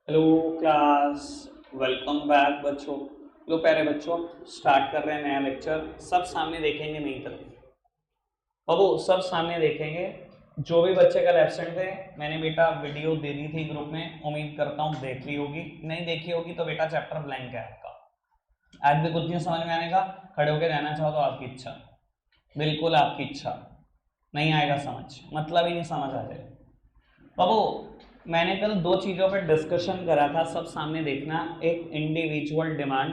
Hello class. Welcome back बच्चों। लो प्यारे बच्चों, स्टार्ट कर रहे हैं नया लेक्चर। सब सामने देखेंगे मेरी तरफ। बाबू सब सामने देखेंगे। जो भी बच्चे कल एब्सेंट थे, मैंने बेटा वीडियो दे दी थी ग्रुप में, उम्मीद करता हूँ देख ली होगी। नहीं देखी होगी तो बेटा चैप्टर ब्लैंक है आपका। आज भी कुछ नहीं समझ में आने का, खड़े होकर रहना चाहो तो आपकी इच्छा, बिल्कुल आपकी इच्छा। नहीं आएगा समझ, मतलब ही नहीं समझ आ जाएगा। बाबू मैंने कल दो चीजों पर डिस्कशन करा था, सब सामने देखना। एक इंडिविजुअल डिमांड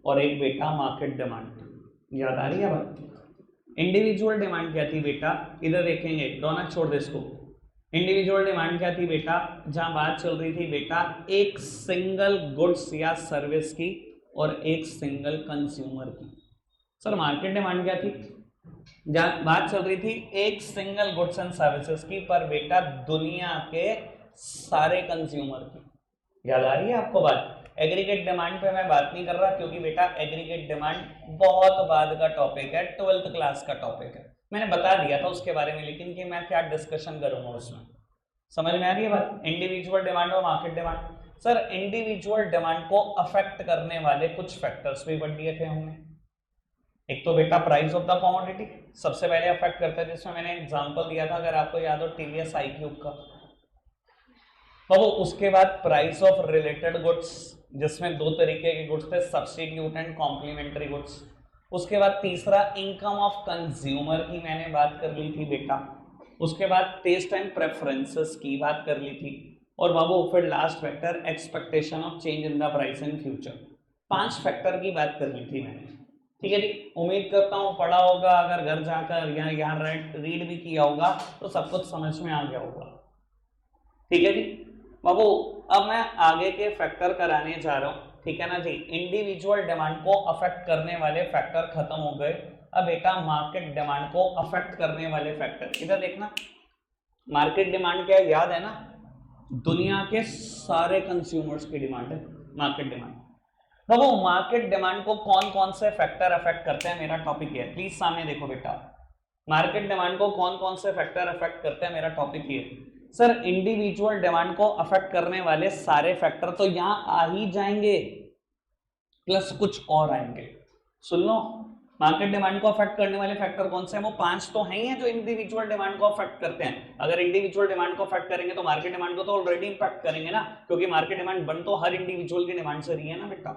और एक बेटा मार्केट डिमांड। याद आ रही है बात? इंडिविजुअल डिमांड क्या थी बेटा? इधर देखेंगे, रौनक छोड़ दे इसको। इंडिविजुअल डिमांड क्या थी बेटा? जहां बात चल रही थी बेटा एक सिंगल गुड्स या सर्विस की और एक सिंगल कंज्यूमर की। सर मार्केट डिमांड क्या थी? जहां बात चल रही थी एक सिंगल गुड्स एंड सर्विसेज की, पर बेटा दुनिया के सारे कंज्यूमर की। याद आ रही है आपको बात? एग्रीगेट डिमांड पे मैं बात नहीं कर रहा, क्योंकि बेटा एग्रीगेट डिमांड बहुत बाद का टॉपिक है, 12th क्लास का टॉपिक है। मैंने बता दिया था उसके बारे में, लेकिन कि मैं क्या डिस्कशन करूंगा उसमें। समझ में आ रही है बात? इंडिविजुअल डिमांड और market demand. Sir individual demand को अफेक्ट करने वाले कुछ फैक्टर्स भी बढ़ दिए थे हमने। एक तो बेटा प्राइस ऑफ द कमोडिटी सबसे पहले अफेक्ट करता है, जिसमें मैंने एग्जांपल दिया था, अगर आपको याद हो, टीवीएस आई क्यूब का। तो वो उसके बाद प्राइस ऑफ रिलेटेड गुड्स, जिसमें दो तरीके के गुड्स थे, सब्स्टिट्यूट एंड कॉम्प्लीमेंट्री गुड्स। उसके बाद तीसरा इनकम ऑफ कंज्यूमर की मैंने बात कर ली थी बेटा। उसके बाद टेस्ट एंड प्रेफरेंसेस की बात कर ली थी। और बाबू फिर last factor expectation of change in the price in future. 5 factor की बात कर ली थी मैंने। ठीक है जी, उम्मीद करता हूँ पढ़ा होगा, अगर घर जाकर या यहाँ रीड भी किया होगा तो सब कुछ समझ में आ गया होगा। ठीक है जी बाबू, अब मैं आगे के फैक्टर कराने जा रहा हूँ। ठीक है ना जी, इंडिविजुअल डिमांड को अफेक्ट करने वाले फैक्टर खत्म हो गए। अब बेटा मार्केट डिमांड को अफेक्ट करने वाले फैक्टर इधर देखना। मार्केट डिमांड क्या है, याद है ना? दुनिया के सारे कंज्यूमर्स की डिमांड है मार्केट डिमांड। बाबू मार्केट डिमांड को कौन कौन से फैक्टर अफेक्ट करते हैं, मेरा टॉपिक है, प्लीज सामने देखो बेटा। मार्केट डिमांड को कौन कौन से फैक्टर अफेक्ट करते हैं, मेरा टॉपिक ये। सर इंडिविजुअल डिमांड को अफेक्ट करने वाले सारे फैक्टर तो यहां आ ही जाएंगे, प्लस कुछ और आएंगे। सुन लो, मार्केट डिमांड को अफेक्ट करने वाले फैक्टर कौन से हैं? वो 5 तो हैं ही हैं जो इंडिविजुअल डिमांड को अफेक्ट करते हैं। अगर इंडिविजुअल डिमांड को अफेक्ट करेंगे तो मार्केट डिमांड को तो ऑलरेडी इंपैक्ट करेंगे ना, क्योंकि मार्केट डिमांड बन तो हर इंडिविजुअल की डिमांड से रही है ना बेटा।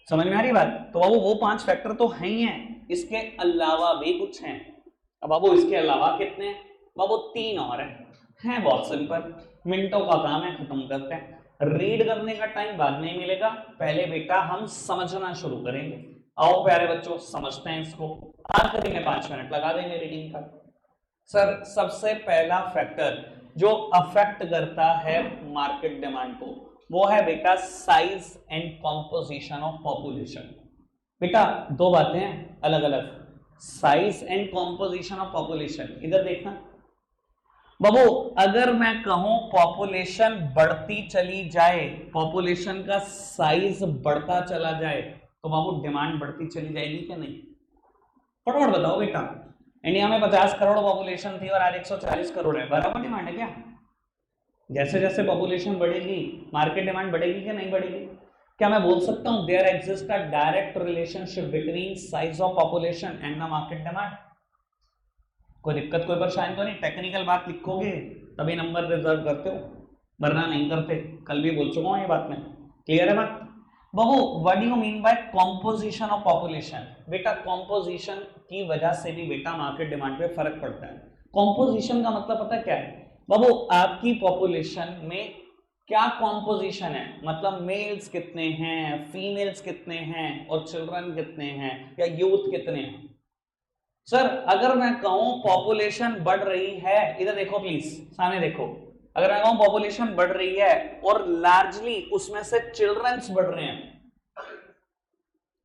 समझ में आ रही बात? तो बाबू वो 5 फैक्टर तो हैं ही हैं, इसके अलावा भी कुछ हैं। अब बाबू इसके अलावा कितने? बाबू 3 और हैं बहुत सिंपल, मिनटों का काम है, खत्म करते हैं। रीड करने का टाइम बाद में ही मिलेगा, पहले बेटा हम समझना शुरू करेंगे। आओ प्यारे बच्चों समझते हैं इसको। आखिरी में 5 मिनट लगा देंगे रीडिंग का। सर सबसे पहला फैक्टर जो अफेक्ट करता है मार्केट डिमांड को, वो है बेटा size and composition of population. बेटा दो बातें हैं अलग अलग, size and composition of population. इधर देखना बाबू, अगर मैं कहूं पॉपुलेशन बढ़ती चली जाए, पॉपुलेशन का साइज बढ़ता चला जाए, तो बाबू डिमांड बढ़ती चली जाएगी क्या नहीं? फटाफट बताओ बेटा। इंडिया में 50 करोड़ पॉपुलेशन थी और आज 140 करोड़ है, बराबर डिमांड है क्या? जैसे जैसे पॉपुलेशन बढ़ेगी मार्केट डिमांड बढ़ेगी क्या नहीं बढ़ेगी? क्या मैं बोल सकता हूं there exist a direct relationship between size of population and the market demand? कोई दिक्कत कोई परेशानी तो नहीं? टेक्निकल बात लिखोगे तभी नंबर रिजर्व करते हो, वरना नहीं करते। कल भी बोल चुका हूं ये बात में, क्लियर है बात? बाबू what do you mean by composition of population? बेटा कॉम्पोजिशन की वजह से भी बेटा मार्केट डिमांड पे फर्क पड़ता है। कॉम्पोजिशन का मतलब पता क्या है बाबू? आपकी पॉपुलेशन में क्या कॉम्पोजिशन है, मतलब मेल्स कितने हैं, फीमेल्स कितने हैं, और चिल्ड्रन कितने हैं, या यूथ कितने हैं। सर अगर मैं कहूं पॉपुलेशन बढ़ रही है, इधर देखो प्लीज, सामने देखो। अगर मैं कहूं पॉपुलेशन बढ़ रही है और लार्जली उसमें से चिल्ड्रंस बढ़ रहे हैं,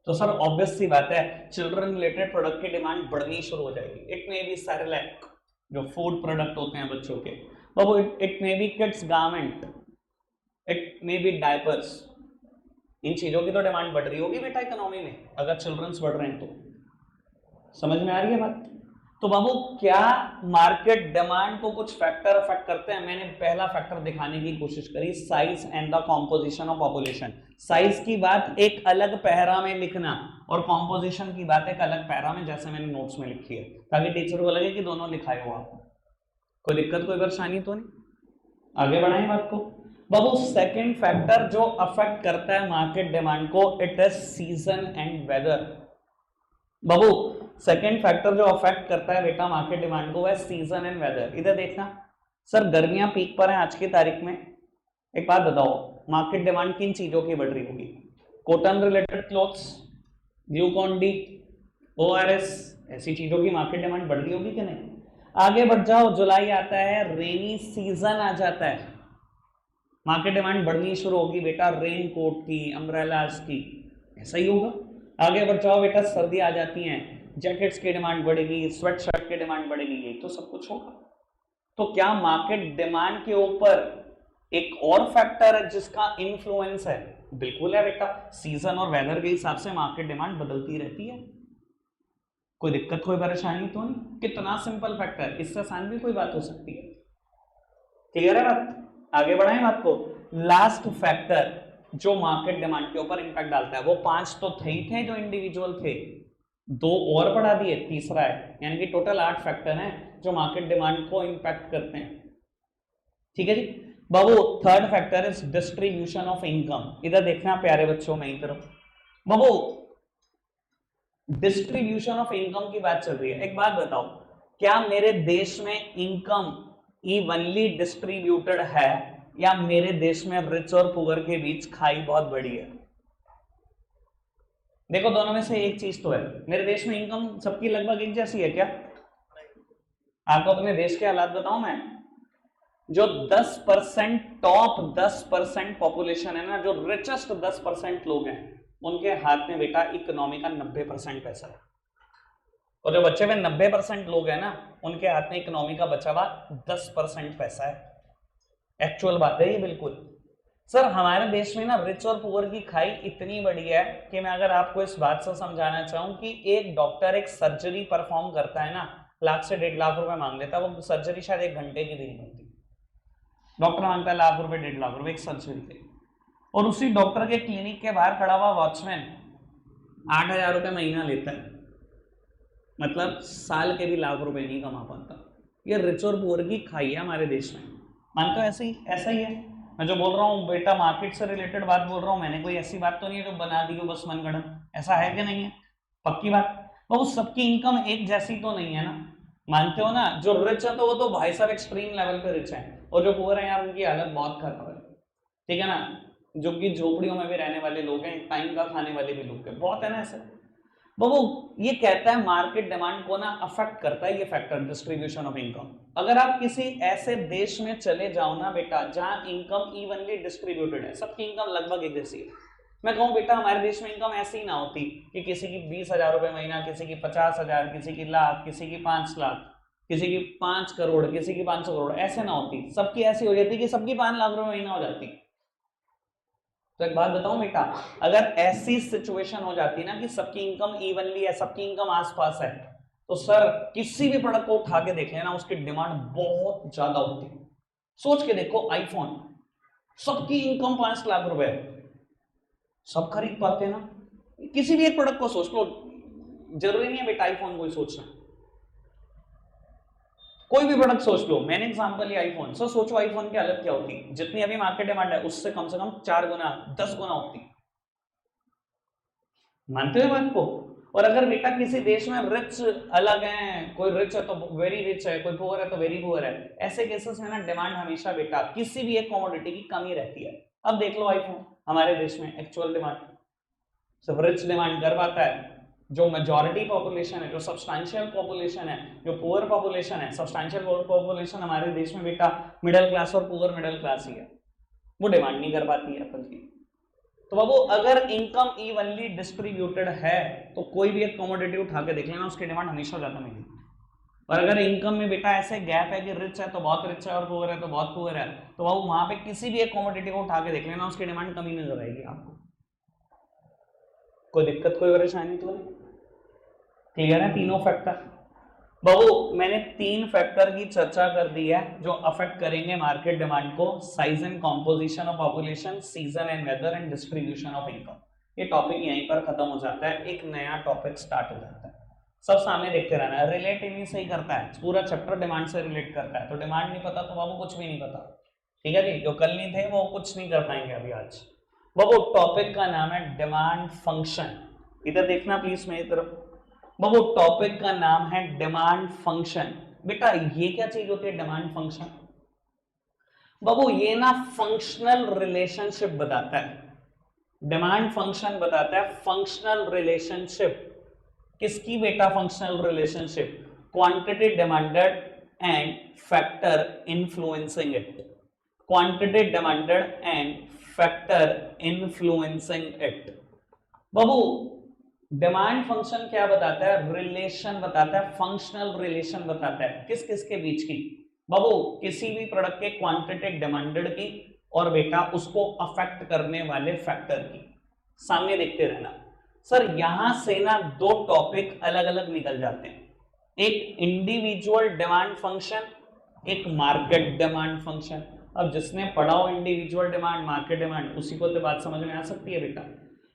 तो सर ऑब्वियस सी बात है चिल्ड्रन रिलेटेड प्रोडक्ट की डिमांड बढ़नी शुरू हो जाएगी। इट मे बी सेरेलैक, जो फूड प्रोडक्ट होते हैं बच्चों के, बाबू it may be kids garment, it may be diapers. इन चीजों की तो डिमांड बढ़ रही होगी बेटा इकोनॉमी में, अगर चिल्ड्रंस बढ़ रहे हैं तो। समझ में आ रही है बात? तो बाबू क्या मार्केट डिमांड को कुछ फैक्टर अफेक्ट करते हैं? मैंने पहला फैक्टर दिखाने की कोशिश करी, size and the composition of population. Size की बात एक अलग पैरा में लिखना और कॉम्पोजिशन की बात एक अलग पैरा में, जैसे मैंने नोट्स में लिखी है, ताकि टीचर को लगे कि दोनों लिखाए हो आप। कोई दिक्कत कोई परेशानी तो नहीं? आगे बढ़ाएं बात को। बाबू सेकंड फैक्टर जो अफेक्ट करता है मार्केट डिमांड को, it is season and weather. बाबू सेकंड फैक्टर जो अफेक्ट करता है बेटा मार्केट डिमांड को, वह सीजन एंड वेदर। इधर देखना सर, गर्मियां पीक पर हैं आज की तारीख में। एक बात बताओ, मार्केट डिमांड किन चीजों की बढ़ रही होगी? Cotton related clothes, Glucon D, ORS, ऐसी चीजों की मार्केट डिमांड बढ़ रही होगी कि नहीं? आगे बढ़ जाओ, जुलाई आता है, रेनी सीजन आ जाता है, मार्केट डिमांड बढ़नी शुरू होगी बेटा रेन कोट की, अम्ब्रेलास की, ऐसा ही होगा। आगे बढ़ जाओ बेटा, सर्दी आ जाती है, जैकेट्स की डिमांड बढ़ेगी, स्वेट शर्ट की डिमांड बढ़ेगी, यही तो सब कुछ होगा। तो क्या मार्केट डिमांड के ऊपर एक और फैक्टर है जिसका इन्फ्लुएंस है? बिल्कुल है बेटा, सीजन और वेदर के हिसाब से मार्केट डिमांड बदलती रहती है। कोई दिक्कत कोई परेशानी तो नहीं? कितना सिंपल फैक्टर, इससे आसान भी कोई बात हो सकती है। क्लियर है बात? आगे बढ़ाएं बात को। लास्ट फैक्टर जो मार्केट डिमांड के ऊपर इंपैक्ट डालता है, वो 5 तो थे ही थे जो इंडिविजुअल थे, 2 और बढ़ा दिए, तीसरा है, यानी कि टोटल 8 फैक्टर हैं जो मार्केट डिमांड को इंपैक्ट करते हैं। ठीक है जी बाबू। Third factor is distribution of income. इधर देखना प्यारे बच्चों, मेरी तरफ बाबू, डिस्ट्रीब्यूशन ऑफ इनकम की बात चल रही है। एक बात बताओ, क्या मेरे देश में इनकम इवनली डिस्ट्रीब्यूटेड है, या मेरे देश में रिच और पुअर के बीच खाई बहुत बड़ी है? देखो दोनों में से एक चीज तो है, मेरे देश में इनकम सबकी लगभग एक जैसी है क्या? आपको अपने देश के हालात बताऊं मैं, जो 10% टॉप 10% पॉपुलेशन है ना, जो रिचेस्ट 10% लोग हैं, उनके हाथ में बेटा इकोनॉमी का 90% पैसा है। और जो बचे हुए 90% लोग हैं ना, उनके हाथ में इकोनॉमी का बचा हुआ 10% पैसा है। एक्चुअल बात है ये बिल्कुल। सर हमारे देश में ना रिच और पुअर की खाई इतनी बड़ी है कि मैं अगर आपको इस बात से समझाना चाहूं कि एक डॉक्टर एक सर्जरी परफॉर्म करता है ना, लाख से 1.5 लाख रुपए मांग लेता है, वो सर्जरी शायद 1 घंटे की भी नहीं होती, डॉक्टर मांगता है लाख रुपए 1.5 लाख रुपए एक सर्जरी के। और उसी डॉक्टर के क्लिनिक के बाहर खड़ा हुआ वॉचमैन 8,000 रुपए महीना लेता है, मतलब साल के भी लाख रुपए नहीं कमा पाता। ये रिच और पुअर की खाई है हमारे देश में, मानते हो? ऐसा ही है। मैं जो बोल रहा हूँ बेटा मार्केट से रिलेटेड बात बोल रहा हूँ, मैंने कोई ऐसी बात तो नहीं है जो बना दी हो बस मनगढ़ंत, ऐसा है कि नहीं है? पक्की बात। तो सबकी इनकम एक जैसी तो नहीं है ना, मानते हो ना? जो रिच है तो वो तो भाई साहब एक्सट्रीम लेवल पे रिच है, और जो पुअर है यार उनकी हालत बहुत खराब है, ठीक है ना? जो कि झोपड़ियों में भी रहने वाले लोग हैं, टाइम का खाने वाले भी लोग हैं, बहुत है ना ऐसे। बाबू ये कहता है मार्केट डिमांड को ना अफेक्ट करता है ये फैक्टर, डिस्ट्रीब्यूशन ऑफ इनकम। अगर आप किसी ऐसे देश में चले जाओ ना बेटा जहां इनकम इवनली डिस्ट्रीब्यूटेड है, सबकी इनकम लगभग एक जैसी है, मैं कहूं बेटा हमारे देश में इनकम ऐसी ना होती कि किसी की 20,000 रुपए महीना, किसी की 50,000, किसी की लाख, किसी की 5 लाख, किसी की 5 करोड़, किसी की 500 करोड़, ऐसे ना होती। सबकी ऐसी हो जाती कि सबकी 5 लाख रुपए महीना हो जाती। तो एक बात बताऊं बेटा, अगर ऐसी सिचुएशन हो जाती ना कि सबकी इनकम इवनली है, सबकी इनकम आसपास है, तो सर किसी भी प्रोडक्ट को उठा के देख लेना, उसकी डिमांड बहुत ज्यादा होती है। सोच के देखो, आईफोन, सबकी इनकम 5 लाख रुपए है, सब खरीद पाते हैं ना? किसी भी एक प्रोडक्ट को सोच लो, जरूरी नहीं है बेटा आईफोन को ही सोचना, कोई भी प्रोडक्ट सोच लो। मैंने एग्जांपल लिया आईफोन, सो सोचो आईफोन की हालत क्या होती, जितनी अभी मार्केट डिमांड है उससे कम से कम 4 गुना 10 गुना होती। मानते हो बात को? और अगर बेटा किसी देश में रिच अलग है, कोई रिच है तो वेरी रिच है, कोई पुअर है तो वेरी पुअर है, ऐसे केसेस में ना डिमांड हमेशा बेटा किसी भी एक कमोडिटी की कमी रहती है। अब देख लो आईफोन, हमारे देश में एक्चुअल डिमांड सिर्फ रिच डिमांड कर पाता है, जो मेजॉरिटी पॉपुलेशन है, जो सब्सटैंशियल पॉपुलेशन है, जो पुअर पॉपुलेशन है, सब्सटैंशियल पॉपुलेशन हमारे देश में बेटा मिडिल क्लास और पुअर मिडिल क्लास ही है, वो डिमांड नहीं कर पाती है एप्पल की। तो बाबू अगर इनकम इवनली डिस्ट्रीब्यूटेड है तो कोई भी एक कमोडिटी उठा के देख लेना, उसकी डिमांड हमेशा ज्यादा मिलेगी। और अगर इनकम में बेटा ऐसे गैप है कि रिच है तो बहुत रिच है और पुअर है तो बहुत पुअर है, तो बाबू वहां पे किसी भी एक कमोडिटी को उठा के देख लेना, उसकी डिमांड कमी नजर आएगी आपको। कोई दिक्कत कोई परेशानी तो नहीं? क्लियर है तीनों फैक्टर? बाबू मैंने 3 फैक्टर की चर्चा कर दी है जो अफेक्ट करेंगे मार्केट डिमांड को, size and composition of population, season and weather and distribution of income. ये टॉपिक यहीं पर खत्म हो जाता है, एक नया टॉपिक स्टार्ट हो जाता है। सब सामने देखते रहना है, रिलेट इन्हीं से ही करता है, पूरा चैप्टर डिमांड से रिलेट करता है। तो डिमांड नहीं पता तो बाबू कुछ भी नहीं पता, ठीक है जी। जो कल नहीं थे वो कुछ नहीं कर पाएंगे अभी आज। बाबू टॉपिक का नाम है डिमांड फंक्शन, इधर देखना प्लीज मेरी तरफ। बाबू टॉपिक का नाम है डिमांड फंक्शन। बेटा ये क्या चीज होती है डिमांड फंक्शन? बाबू ये ना फंक्शनल रिलेशनशिप बताता है, डिमांड फंक्शन बताता है फंक्शनल रिलेशनशिप। किसकी बेटा functional relationship? Quantity demanded and factor influencing it, quantity demanded and factor influencing it. Babu demand function क्या बताता है? रिलेशन बताता है, फंक्शनल रिलेशन बताता है किस किस के बीच की? बाबू किसी भी प्रोडक्ट के क्वांटिटी डिमांडेड की और बेटा उसको अफेक्ट करने वाले फैक्टर की। सामने देखते रहना सर, यहां से ना 2 टॉपिक अलग अलग निकल जाते हैं, एक इंडिविजुअल डिमांड फंक्शन, एक मार्केट डिमांड फंक्शन। अब जिसने पढ़ा हो इंडिविजुअल डिमांड मार्केट डिमांड उसी को तो बात समझ में आ सकती है बेटा।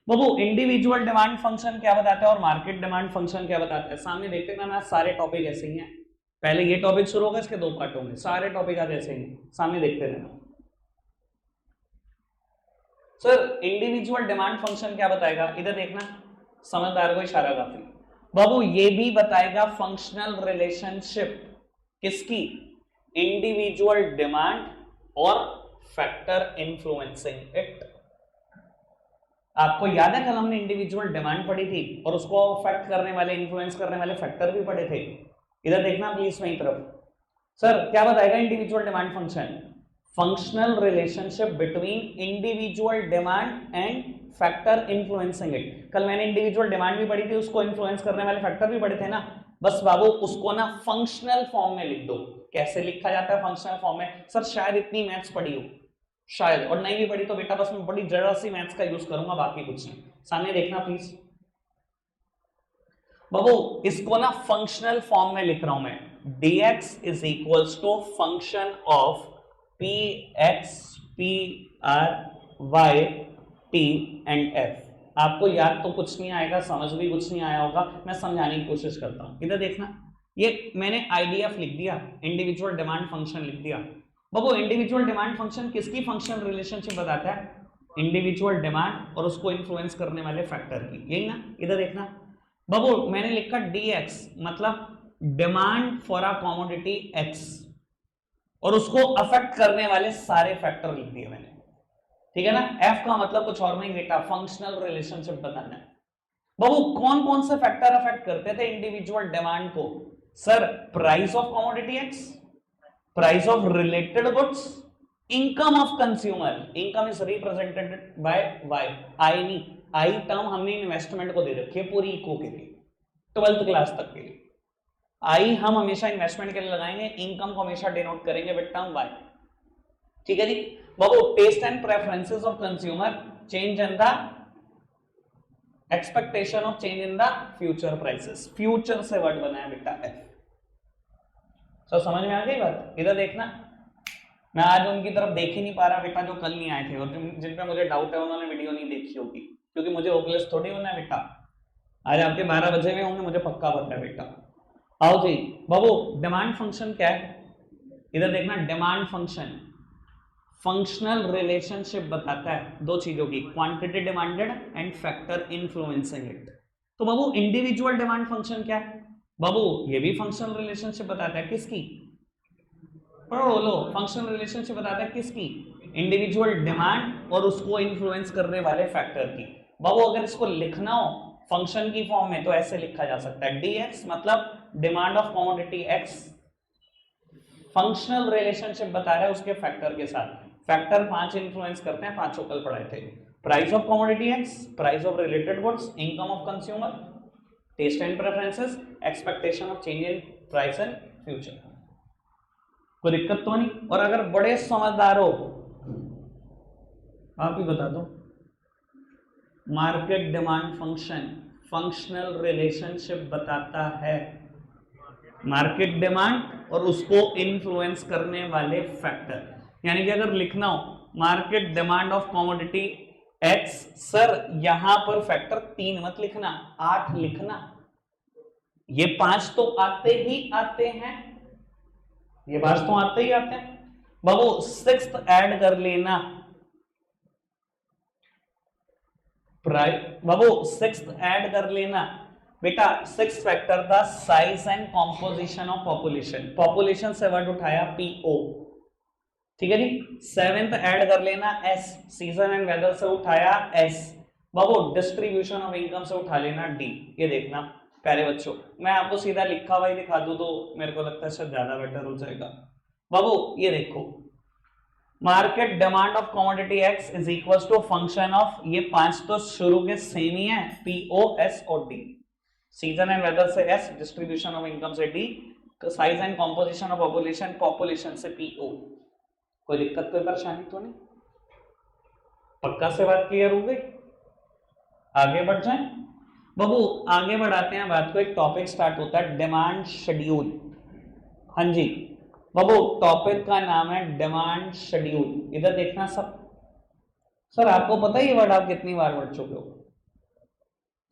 बाबू इंडिविजुअल डिमांड फंक्शन क्या बताता है और मार्केट डिमांड फंक्शन क्या बताता है? सामने देखते ना, सारे टॉपिक ऐसे ही हैं। पहले ये टॉपिक शुरू होगा, इसके 2 पार्ट होंगे, सारे टॉपिक आज ऐसे ही। सामने देखते रहना सर, इंडिविजुअल डिमांड फंक्शन क्या बताएगा? इधर देखना, समझदार को इशारा काफी। बाबू ये भी बताएगा फंक्शनल रिलेशनशिप किसकी? इंडिविजुअल डिमांड और फैक्टर इन्फ्लुएंसिंग इट। आपको याद है कल हमने इंडिविजुअल डिमांड पढ़ी थी और उसको अफेक्ट करने वाले, इन्फ्लुएंस करने वाले फैक्टर भी पढ़े थे। इधर देखना प्लीज मेरी तरफ। सर क्या बताएगा individual demand function? Functional relationship between individual demand and factor influencing it. कल मैंने इंडिविजुअल डिमांड भी पढ़ी थी, उसको इन्फ्लुएंस करने वाले फैक्टर भी पढ़े थे ना। बस बाबू उसको ना फंक्शनल फॉर्म में लिख दो। कैसे लिखा जाता है फंक्शनल फॉर्म में? सर शायद इतनी मैथ्स पढ़ी हो, शायद, और नहीं भी पढ़ी तो बेटा बस मैं बड़ी जरा सी मैथ्स का यूज करूंगा, बाकी कुछ नहीं। सामने देखना प्लीज बाबू, इसको ना फंक्शनल फॉर्म में लिख रहा हूं मैं। dx is equals to function of P X P R Y T and F. आपको याद तो कुछ नहीं आएगा, समझ भी कुछ नहीं आया होगा, मैं समझाने की कोशिश करता हूं। इधर देखना, ये मैंने आईडीएफ लिख दिया, इंडिविजुअल डिमांड फंक्शन लिख दिया। बाबू इंडिविजुअल डिमांड फंक्शन किसकी फंक्शनल रिलेशनशिप बताता है? इंडिविजुअल डिमांड और उसको इन्फ्लुएंस करने वाले फैक्टर की, यही ना। इधर देखना बाबू, मैंने लिखा dx मतलब demand for a commodity x और उसको अफेक्ट करने वाले सारे फैक्टर लिख दिए मैंने, ठीक है ना। f का मतलब कुछ और नहीं बेटा, फंक्शनल रिलेशनशिप बताना है। बाबू कौन कौन से फैक्टर अफेक्ट करते थे इंडिविजुअल डिमांड को? Sir price of commodity x, price of related goods, income of consumer, income is represented by y, आई नहीं, आई टर्म हमने इन्वेस्टमेंट को दे रखी है पूरी इको के लिए, 12th क्लास तक के लिए। आई हम हमेशा इन्वेस्टमेंट के लिए लगाएंगे, इनकम को हमेशा डिनोट करेंगे विद टर्म वाई, ठीक है जी। बाबू taste and preferences of consumer, change in the expectation of change in the future prices, future से वर्ड बना है बेटा एफ। सब समझ में आ गई बात? इधर देखना, मैं आज उनकी तरफ देख ही नहीं पा रहा बेटा जो कल नहीं आए थे और जिन पे मुझे डाउट है उन्होंने वीडियो नहीं देखी होगी, क्योंकि मुझे ओपलेस थोड़ी होना है बेटा। आज आपके 12 बजे में होंगे, मुझे पक्का पता है बेटा। आओ जी बाबू, डिमांड फंक्शन क्या है? इधर देखना, डिमांड फंक्शन फंक्शनल रिलेशनशिप बताता है 2 चीजों की, quantity demanded and factor influencing it. तो बाबू इंडिविजुअल डिमांड फंक्शन क्या है? बाबू ये भी फंक्शनल रिलेशनशिप बताता है, किसकी? बोलो, फंक्शनल रिलेशनशिप बताता है किसकी? इंडिविजुअल डिमांड और उसको इन्फ्लुएंस करने वाले फैक्टर की। बाबू अगर इसको लिखना हो फंक्शन की फॉर्म में तो ऐसे लिखा जा सकता है, dx मतलब demand of commodity x, functional relationship बता रहा है उसके फैक्टर के साथ। फैक्टर 5 इन्फ्लुएंस करते हैं, 5 कल पढ़ाए थे। Price of commodity x, price of related goods, income of consumer, taste and preferences, expectation of change in price and future. कोई दिक्कत तो नहीं? और अगर बड़े समझदार हो आप ही बता दो, market demand function functional relationship बताता है मार्केट डिमांड और उसको इन्फ्लुएंस करने वाले फैक्टर, यानी कि अगर लिखना हो market demand of commodity x, sir यहां पर फैक्टर 3 मत लिखना, 8 लिखना। ये 5 तो आते ही आते हैं, ये 5 तो आते ही आते हैं बाबू। 6th ऐड कर लेना बाबू, 6th ऐड कर लेना बेटा। 6th फैक्टर था size and composition of population, population से वर्ड उठाया पीओ, ठीक है जी। 7th ऐड कर लेना एस, सीजन एंड वेदर से उठाया S Babu. Distribution of income से उठा लेना डी। ये देखना प्यारे बच्चों, मैं आपको सीधा लिखा हुआ ही दिखा दूं तो मेरे को लगता है शायद ज्यादा बेटर हो जाएगा बाबू। ये देखो, market demand of commodity X is equal to function of, ये 5 तो शुरू के सेम ही है, पीओ एस और डी। सीजन एंड वेदर से एस, डिस्ट्रीब्यूशन ऑफ इनकम से D, size and composition of population, population से पीओ। कोई दिक्कत कोई परेशानी तो नहीं? पक्का से बात क्लियर हो गई? आगे बढ़ जाएं बाबू, आगे बढ़ाते हैं बात को। एक टॉपिक स्टार्ट होता है डिमांड शेड्यूल। हाँ जी बाबू, टॉपिक का नाम है डिमांड शेड्यूल। इधर देखना सब। सर आपको पता है ये वर्ड आप कितनी बार पढ़ चुके हो?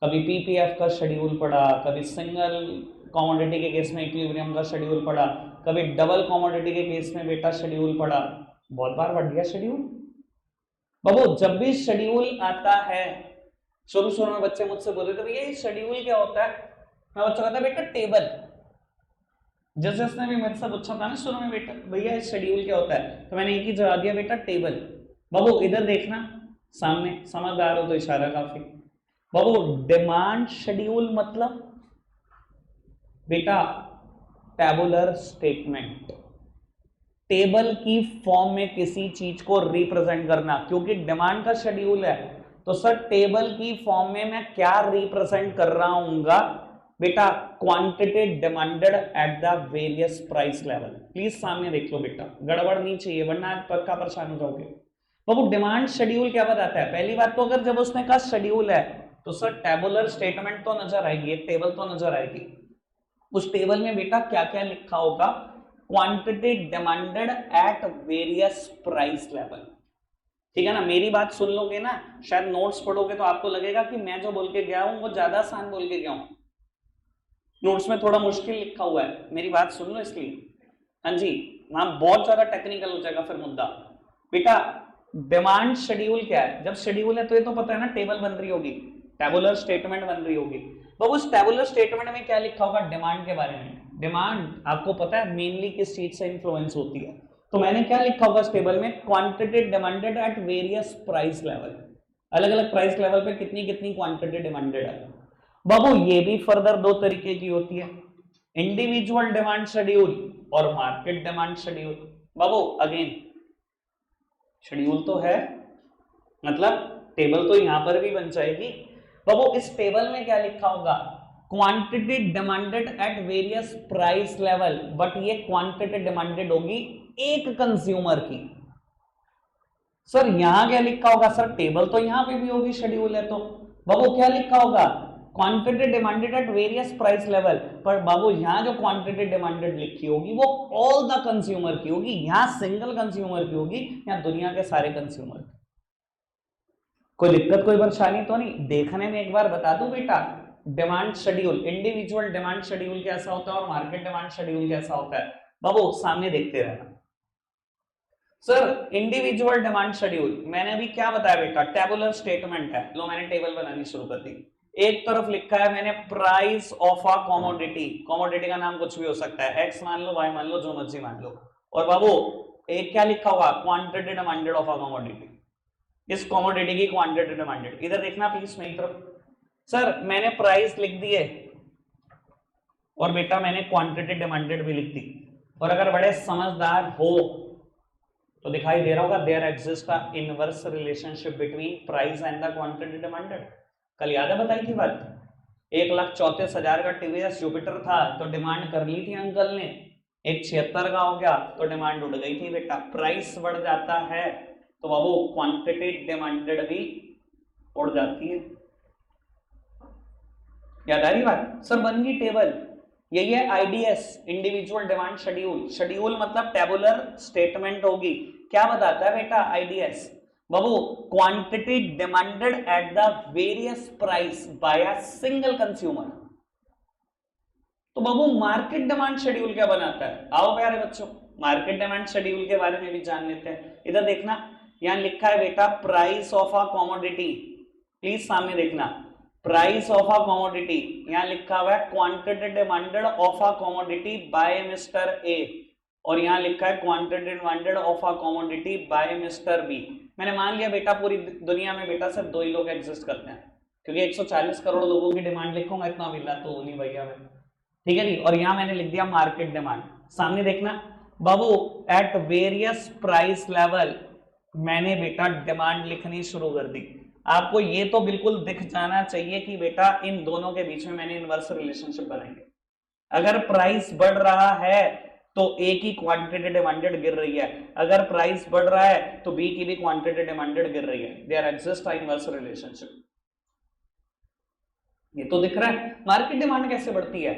कभी पीपीएफ का शेड्यूल पढ़ा, कभी सिंगल कमोडिटी के केस में इक्विलिब्रियम का शेड्यूल पढ़ा, कभी डबल कमोडिटी के केस में बेटा शेड्यूल पढ़ा, बहुत बार पढ़ दिया शेड्यूल बाबू। जब भी शेड्यूल आता है, शुरू शुरू में बच्चे मुझसे बोल रहे थे भैया ये शेड्यूल क्या होता है, मैं बच्चा कहता बेटा टेबल। जिसने भी मेरे से पूछा था ना शुरू में बेटा भैया शेड्यूल क्या होता है, तो मैंने एक ही जवाब दिया बेटा टेबल। बाबू इधर देखना सामने, समझदार हो तो इशारा काफी बाबू। डिमांड शेड्यूल मतलब बेटा टेबुलर स्टेटमेंट, टेबल की फॉर्म में किसी चीज को रिप्रेजेंट करना। क्योंकि डिमांड का शेड्यूल है तो सर टेबल की फॉर्म में मैं क्या रिप्रेजेंट कर रहा हूंगा बेटा, quantity demanded at the various price level. Please सामने देख लो बेटा, गड़बड़ नहीं चाहिए वरना पक्का परेशान हो जाओगे बाबू। डिमांड शेड्यूल क्या बताता है? पहली बात तो अगर जब उसने कहा शेड्यूल है तो सर टेबुलर स्टेटमेंट तो नजर आएगी, एक टेबल तो नजर आएगी। उस टेबल में बेटा क्या क्या लिखा होगा? Quantity demanded at various price level, ठीक है ना। मेरी बात सुन लोगे ना, शायद नोट्स पढ़ोगे तो आपको लगेगा कि मैं जो बोल के गया हूं वो ज्यादा आसान बोल के गया हूं, नोट्स में थोड़ा मुश्किल लिखा हुआ है। मेरी बात सुन लो इसलिए, हाँ जी, वहां बहुत ज्यादा टेक्निकल हो जाएगा फिर मुद्दा। बेटा डिमांड शेड्यूल क्या है? जब शेड्यूल है तो ये तो पता है ना, टेबल बन रही होगी, टेबुलर स्टेटमेंट बन रही होगी। तो उस टेबुलर स्टेटमेंट में क्या लिखा होगा डिमांड के बारे में? डिमांड आपको पता है मेनली किस चीज से इन्फ्लुएंस होती है, तो मैंने क्या लिखा होगा इस टेबल में? Quantity demanded at various price level, अलग अलग प्राइस लेवल पे कितनी कितनी क्वांटिटी डिमांडेड है बाबू। ये भी फर्दर दो तरीके की होती है, इंडिविजुअल डिमांड शेड्यूल और मार्केट डिमांड शेड्यूल बाबू। अगेन शेड्यूल तो है, मतलब टेबल तो यहां पर भी बन जाएगी बाबू। इस टेबल में क्या लिखा होगा? Quantity demanded at various price level, but ये क्वांटिटी डिमांडेड होगी एक कंज्यूमर की। सर यहां क्या लिखा होगा? सर टेबल तो यहां पे भी होगी, शेड्यूल है तो बाबू क्या लिखा होगा? Quantity demanded at various price level, पर बाबू यहां जो क्वांटिटी डिमांडेड लिखी होगी वो ऑल द कंज्यूमर की होगी, यहां सिंगल कंज्यूमर की होगी, यहां दुनिया के सारे कंज्यूमर की। कोई दिक्कत कोई परेशानी तो नहीं? देखने में एक बार बता दूं बेटा, demand schedule, individual demand schedule कैसा होता है और मार्केट डिमांड शेड्यूल कैसा होता है बाबू, सामने देखते रहना। सर इंडिविजुअल डिमांड शेड्यूल मैंने अभी क्या बताया बेटा? टेबुलर स्टेटमेंट है। लो मैंने टेबल बनानी शुरू कर दी। एक तरफ लिखा है मैंने price of a commodity, commodity का नाम कुछ भी हो सकता है, एक्स मान लो, वाई मान लो, जो मर्जी मान लो। और बाबू एक क्या लिखा होगा? Quantity demanded of a commodity, इस कमोडिटी की क्वांटिटी डिमांडेड। इधर देखना प्लीज मेरी तरफ। सर मैंने प्राइस लिख दी है और बेटा मैंने क्वांटिटी डिमांडेड भी लिख दी, और अगर बड़े समझदार हो तो दिखाई दे रहा होगा there exist a inverse relationship between price and the quantity demanded. कल याद है बताई थी बात? 1,34,000 का टीवीएस जुपिटर था तो डिमांड कर ली थी अंकल ने, एक 76 का हो गया तो डिमांड उड़ गई थी बेटा। प्राइस बढ़ जाता है तो बाबू क्वांटिटी डिमांडेड भी उड़ जाती है। याद आ रही बात? सर बन गई टेबल, यही है IDs, individual demand schedule. Schedule मतलब टेबुलर स्टेटमेंट होगी। क्या बताता है बेटा IDs? Babu quantity demanded at the various price bye a single consumer. तो बाबू मार्केट डिमांड शेड्यूल क्या बनाता है? आओ प्यारे बच्चों मार्केट डिमांड शेड्यूल के बारे में भी जान लेते हैं। इधर देखना, यहां लिखा है बेटा price of a commodity. Please सामने देखना, प्राइस ऑफ अ कमोडिटी, यहां लिखा हुआ है quantity demanded of a commodity by mister A, और यहां लिखा है quantity demanded of a commodity by mister B. मैंने मान लिया बेटा पूरी दुनिया में बेटा सिर्फ दो ही लोग एग्जिस्ट करते हैं, क्योंकि 140 करोड़ लोगों की डिमांड लिखूंगा इतना मिला तो नहीं भैया मैं, ठीक है जी। और यहां मैंने लिख दिया मार्केट डिमांड। सामने देखना बाबू एट वेरियस प्राइस लेवल मैंने बेटा डिमांड लिखनी शुरू कर दी। आपको ये तो बिल्कुल दिख जाना चाहिए कि बेटा इन दोनों के बीच में मैंने इनवर्स रिलेशनशिप बनाई है। अगर प्राइस बढ़ रहा है तो ए की क्वांटिटी डिमांडेड गिर रही है, अगर प्राइस बढ़ रहा है तो बी की भी क्वांटिटी डिमांडेड गिर रही है। There exist inverse relationship. ये तो दिख रहा है। मार्केट डिमांड कैसे बढ़ती है?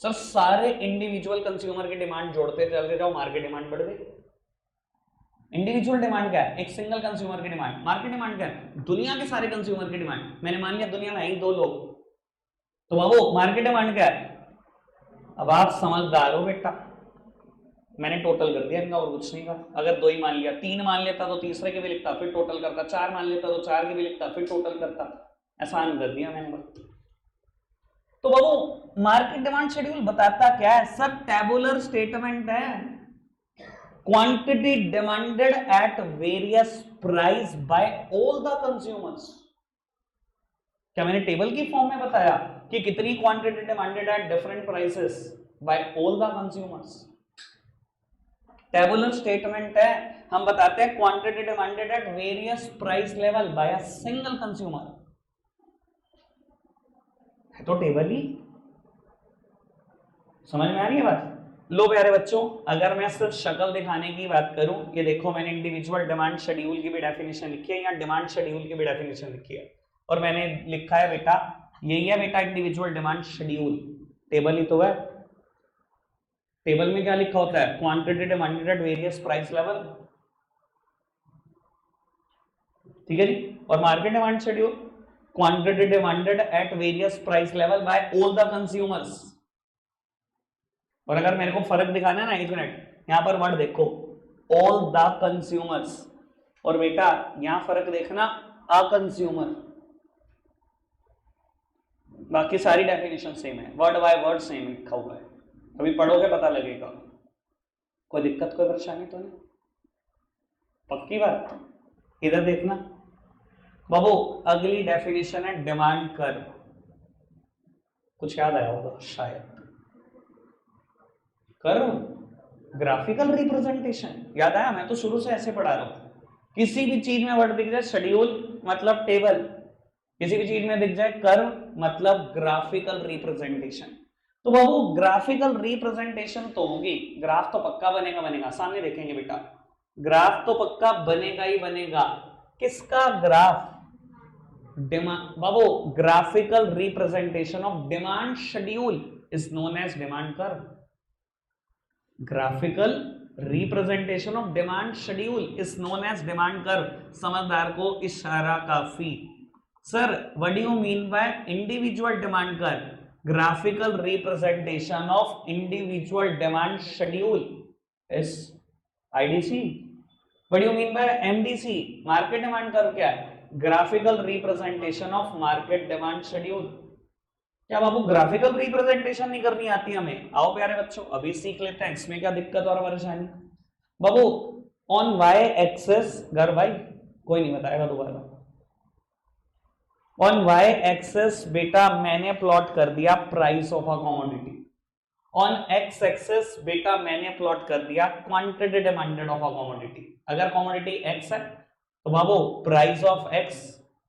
सर सारे इंडिविजुअल कंज्यूमर की डिमांड जोड़ते चलते जाओ, मार्केट डिमांड बढ़ गई। इंडिविजुअल डिमांड क्या है? एक सिंगल कंज्यूमर की डिमांड। मार्केट डिमांड क्या है? दुनिया के सारे कंज्यूमर की डिमांड। मैंने मान लिया दुनिया में है ही दो लोग, तो बाबू मार्केट डिमांड क्या है? अब आप समझदार हो बेटा, मैंने टोटल कर दिया इनका और कुछ नहीं कहा। अगर दो ही मान लिया, तीन मान लेता तो तीसरे के भी लिखता फिर टोटल करता, चार मान लेता तो चार के भी लिखता फिर टोटल करता, आसान कर दिया मैंने बस। तो बाबू मार्केट डिमांड शेड्यूल बताता क्या है? सब टेबुलर स्टेटमेंट है। Quantity demanded at various price by all the consumers. क्या मैंने टेबल की फॉर्म में बताया कि कितनी quantity demanded at different prices by all the consumers? Tabular statement है, हम बताते हैं quantity demanded at various price level by a single consumer. है तो टेबल ही। समझ में आ रही है बात? लो प्यारे बच्चों, अगर मैं सिर्फ शक्ल दिखाने की बात करूं, ये देखो मैंने इंडिविजुअल डिमांड शेड्यूल की भी डेफिनेशन लिखी है, या डिमांड शेड्यूल की भी डेफिनेशन लिखी है, और मैंने लिखा है बेटा यही है बेटा इंडिविजुअल डिमांड शेड्यूल। टेबल ही तो है। टेबल में क्या लिखा होता है? Quantity demanded at various price level, ठीक है जी। और market demand schedule quantity demanded at various price level bye all the consumers. और अगर मेरे को फर्क दिखाना है ना, एक मिनट, यहां पर वर्ड देखो ऑल द कंज्यूमर्स, और बेटा यहां फर्क देखना अ कंज्यूमर। बाकी सारी डेफिनेशन सेम है, वर्ड बाय वर्ड सेम लिखा हुआ है, अभी पढ़ोगे पता लगेगा। कोई दिक्कत कोई परेशानी तो नहीं? पक्की बात। इधर देखना बाबू, अगली डेफिनेशन है डिमांड कर्व। कुछ याद आया होगा शायद। कर्व ग्राफिकल रिप्रेजेंटेशन याद आया? मैं तो शुरू से ऐसे पढ़ा रहा हूं, किसी भी चीज में वर्ड दिख जाए शेड्यूल मतलब टेबल, किसी भी चीज में दिख जाए कर्व मतलब ग्राफिकल रिप्रेजेंटेशन। तो बाबू ग्राफिकल रिप्रेजेंटेशन तो होगी, ग्राफ तो पक्का बनेगा बनेगा। सामने देखेंगे बेटा, ग्राफ तो पक्का बनेगा ही बनेगा। किसका ग्राफ? डिमांड। बाबू graphical representation of demand schedule is known as demand curve. Graphical representation of demand schedule is known as demand curve. समझदार को इशारा काफी। Sir what do you mean by individual demand curve? graphical representation of individual demand schedule is IDC. What do you mean by MDC? market demand curve क्या है? graphical representation of market demand schedule। क्या बाबू graphical representation नहीं करनी आती हमें? आओ प्यारे बच्चों अभी सीख लेते हैं, इसमें क्या दिक्कत और परेशानी। बाबू ऑन वाई एक्सेस, घर भाई कोई नहीं बताएगा दोबारा। ऑन y एक्सेस बेटा मैंने प्लॉट कर दिया price of a commodity, on x axis बेटा मैंने प्लॉट कर दिया quantity demanded of a commodity. अगर कमोडिटी x है तो बाबू price of x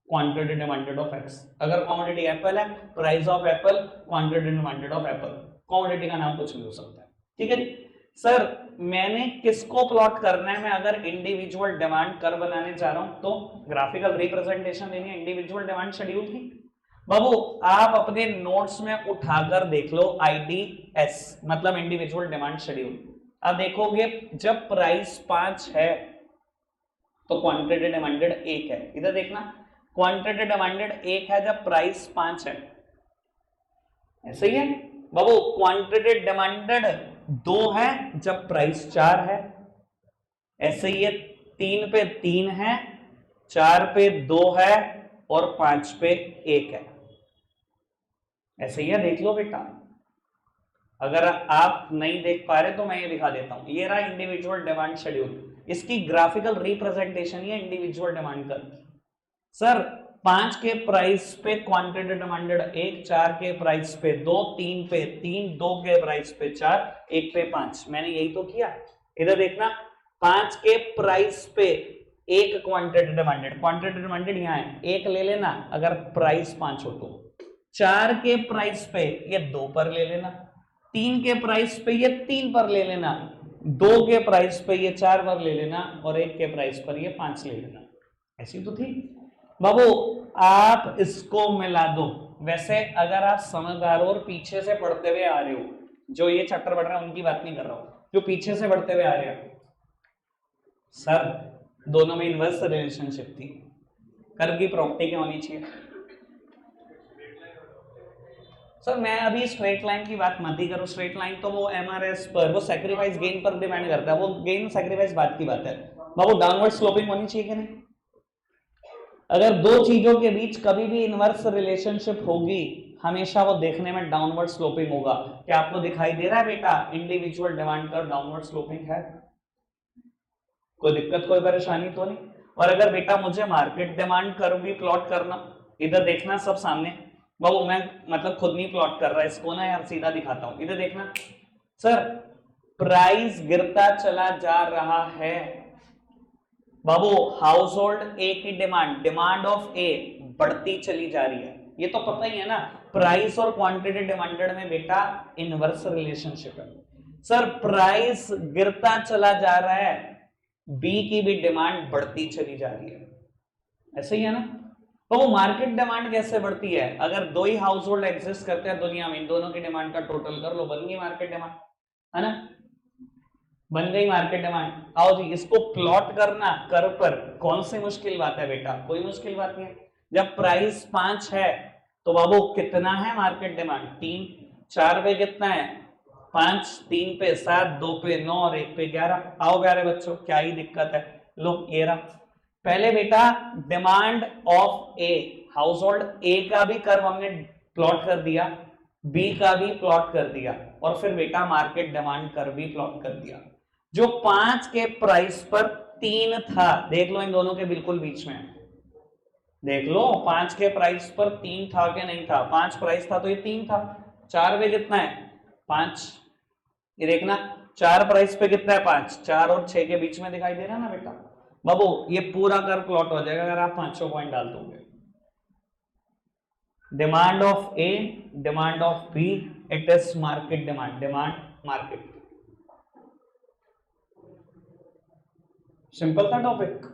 quantity demanded of x। अगर कमोडिटी एप्पल है, price of apple quantity demanded of apple. Commodity का नाम कुछ भी हो सकता है, ठीक है जी। सर मैंने किसको प्लॉट करना है? मैं अगर इंडिविजुअल डिमांड कर्व बनाने जा रहा हूं तो ग्राफिकल रिप्रेजेंटेशन देनी है इंडिविजुअल डिमांड शेड्यूल की। बाबू आप अपने नोट्स में उठाकर देख लो IDS मतलब इंडिविजुअल डिमांड शेड्यूल। अब देखोगे जब प्राइस 5 है तो क्वांटिटी डिमांडेड 1 है। इधर देखना क्वांटिटी डिमांडेड 1 है जब प्राइस 5 है, ऐसे ही है बाबू। क्वांटिटी डिमांडेड 2 है जब प्राइस 4 है, ऐसे ही है। 3 पे 3 है, 4 पे 2 है और 5 पे 1 है, ऐसे ही है। देख लो बेटा, अगर आप नहीं देख पा रहे तो मैं ये दिखा देता हूं। ये रहा इंडिविजुअल डिमांड शेड्यूल, इसकी ग्राफिकल रिप्रेजेंटेशन ये इंडिविजुअल डिमांड कर। सर 5 के प्राइस पे क्वांटिटी डिमांडेड 1, 4 के प्राइस पे 2, 3 पे 3, 2 के प्राइस पे 4, 1 पे 5। मैंने यही तो किया। इधर देखना 5 के प्राइस पे 1 क्वांटिटी डिमांडेड, क्वांटिटी डिमांडेड यहाँ है 1 ले लेना अगर प्राइस 5 हो तो। 4 के प्राइस पे ये 2 पर ले लेना, 3 के प्राइस पे ये 3 पर ले लेना, 2 के प्राइस पे ये 4 पर ले लेना और 1 के प्राइस पर ये 5 ले लेना। ऐसी तो थी बाबू। आप इसको मिला दो। वैसे अगर आप समझदार हो और पीछे से पढ़ते हुए आ रहे हो, जो ये चैप्टर पढ़ रहे हैं उनकी बात नहीं कर रहा हूं, जो पीछे से पढ़ते हुए आ रहे हो, सर दोनों में इनवर्स रिलेशनशिप थी, कर्व की प्रॉपर्टी क्या होनी चाहिए। सर मैं अभी स्ट्रेट लाइन की बात मत ही करो, स्ट्रेट लाइन तो वो MRS पर, वो सैक्रिफाइस गेन पर डिपेंड करता है, वो गेन सैक्रिफाइस बात की बात है। बाबू डाउनवर्ड स्लोपिंग होनी चाहिए कि नहीं। अगर दो चीजों के बीच कभी भी इनवर्स रिलेशनशिप होगी हमेशा वो देखने में डाउनवर्ड स्लोपिंग होगा। क्या आपको दिखाई दे रहा है बेटा इंडिविजुअल डिमांड का डाउनवर्ड स्लोपिंग है? कोई दिक्कत कोई परेशानी तो नहीं। और अगर बेटा मुझे मार्केट डिमांड कर्व भी प्लॉट करना, इधर देखना सब सामने। बाबू मैं मतलब खुद नहीं प्लॉट कर रहा इसको ना यार, सीधा दिखाता हूं। इधर देखना सर प्राइस गिरता चला जा रहा है बाबू, हाउस होल्ड ए की डिमांड ऑफ ए बढ़ती चली जा रही है। ये तो पता ही है ना, प्राइस और क्वांटिटी डिमांडेड में बेटा इनवर्स रिलेशनशिप है। सर प्राइस गिरता चला जा रहा है, बी की भी डिमांड बढ़ती चली जा रही है, ऐसे ही है ना। तो वो मार्केट डिमांड कैसे बढ़ती है? अगर दो ही हाउस होल्ड एग्जिस्ट करते हैं दुनिया में, इन दोनों की डिमांड का टोटल कर लो, बन गई मार्केट डिमांड, है ना, बन गई मार्केट डिमांड। आओ जी इसको प्लॉट करना कर्व पर कौन सी मुश्किल बात है बेटा, कोई मुश्किल बात नहीं है। जब प्राइस 5 है तो बाबू कितना है मार्केट डिमांड? 3। 4 पे कितना है? 5, 3 पे 7, 2 पे 9 और 1 पे 11। आओ प्यारे बच्चों क्या ही दिक्कत है, लो ये रहा। पहले बेटा demand of A, house hold a का भी कर्व हमने प्लॉट कर दिया, बी का भी प्लॉट कर दिया और फिर बेटा मार्केट डिमांड कर्व भी प्लॉट कर दिया। जो 5 के प्राइस पर 3 था, देख लो इन दोनों के बिल्कुल बीच में, देख लो 5 के प्राइस पर 3 था कि नहीं था? 5 प्राइस था तो ये 3 था। 4 पे कितना है? 5। ये देखना 4 प्राइस पे कितना है? 5। 4 और 6 के बीच में दिखाई दे रहा है ना बेटा। बाबू ये पूरा कर प्लॉट हो जाएगा अगर आप 500 पॉइंट डाल दोगे। Demand of A, demand of B, it is market demand, demand market. Simple था टॉपिक।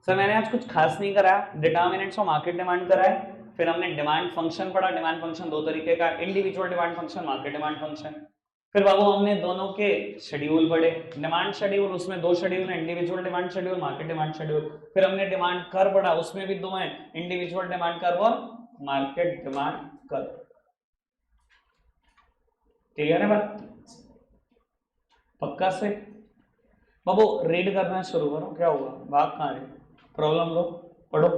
सर मैंने आज कुछ खास नहीं कराया, डिटर्मिनेंट्स ऑफ मार्केट डिमांड कराया, फिर हमने डिमांड फंक्शन पढ़ा। डिमांड फंक्शन दो तरीके का, individual demand function, market demand function. फिर बाबू हमने दोनों के शेड्यूल पढ़े, डिमांड शेड्यूल, उसमें 2 शेड्यूल हैं, individual demand schedule, market demand schedule. फिर हमने डिमांड कर्व पढ़ा, उसमें भी 2 हैं, इंडिविजुअल डिमांड कर्व और मार्केट डिमांड कर्व। क्लियर है बात? पक्का से? बाबू रीड करना शुरू करो, क्या होगा, भाग कहां है, प्रॉब्लम लो, पढ़ो।